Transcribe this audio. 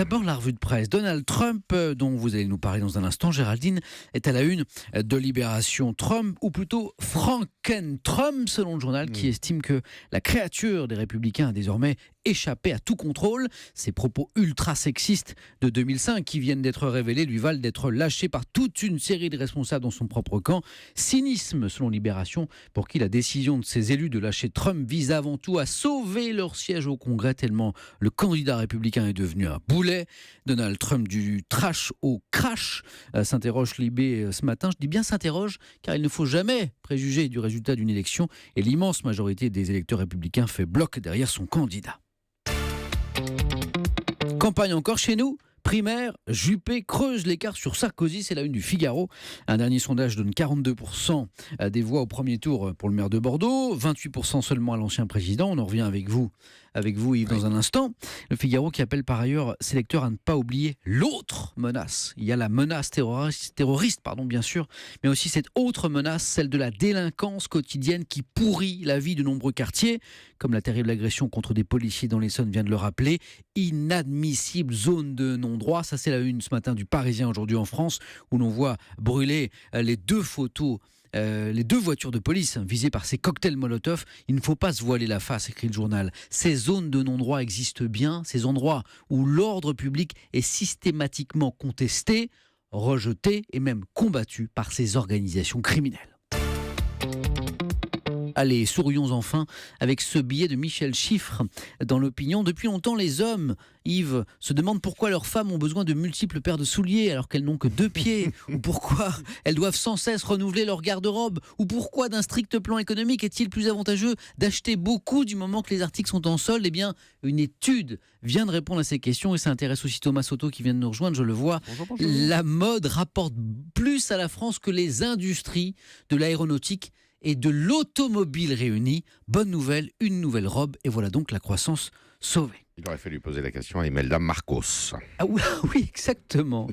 D'abord, la revue de presse. Donald Trump, dont vous allez nous parler dans un instant, Géraldine, est à la une de Libération. Trump, ou plutôt Franken-Trump, selon le journal, qui estime que la créature des Républicains a désormais échappé à tout contrôle. Ces propos ultra-sexistes de 2005 qui viennent d'être révélés lui valent d'être lâché par toute une série de responsables dans son propre camp. Cynisme, selon Libération, pour qui la décision de ses élus de lâcher Trump vise avant tout à sauver leur siège au Congrès, tellement le candidat républicain est devenu un boulet. Donald Trump du trash au crash, s'interroge Libé ce matin. Je dis bien s'interroge, car il ne faut jamais préjuger du résultat d'une élection, et l'immense majorité des électeurs républicains fait bloc derrière son candidat. Campagne encore chez nous. Primaire, Juppé creuse l'écart sur Sarkozy, c'est la une du Figaro. Un dernier sondage donne 42% des voix au premier tour pour le maire de Bordeaux, 28% seulement à l'ancien président. On en revient avec vous Yves, dans un instant. Le Figaro qui appelle par ailleurs ses lecteurs à ne pas oublier l'autre menace. Il y a la menace terroriste, bien sûr, mais aussi cette autre menace, celle de la délinquance quotidienne qui pourrit la vie de nombreux quartiers, comme la terrible agression contre des policiers dans l'Essonne vient de le rappeler. Inadmissible zone de non-droit, ça c'est la une ce matin du Parisien aujourd'hui en France, où l'on voit brûler les deux voitures de police visées par ces cocktails Molotov. Il ne faut pas se voiler la face, écrit le journal. Ces zones de non-droit existent bien, ces endroits où l'ordre public est systématiquement contesté, rejeté et même combattu par ces organisations criminelles. Allez, sourions enfin avec ce billet de Michel Chiffre dans l'Opinion. Depuis longtemps, les hommes, Yves, se demandent pourquoi leurs femmes ont besoin de multiples paires de souliers alors qu'elles n'ont que 2 pieds, ou pourquoi elles doivent sans cesse renouveler leur garde-robe, ou pourquoi d'un strict plan économique est-il plus avantageux d'acheter beaucoup du moment que les articles sont en solde. Eh bien, une étude vient de répondre à ces questions et ça intéresse aussi Thomas Soto qui vient de nous rejoindre, je le vois. Bonjour. La mode rapporte plus à la France que les industries de l'aéronautique et de l'automobile réunis. Bonne nouvelle, une nouvelle robe, et voilà donc la croissance sauvée. Il aurait fallu poser la question à Imelda Marcos. Ah oui, exactement.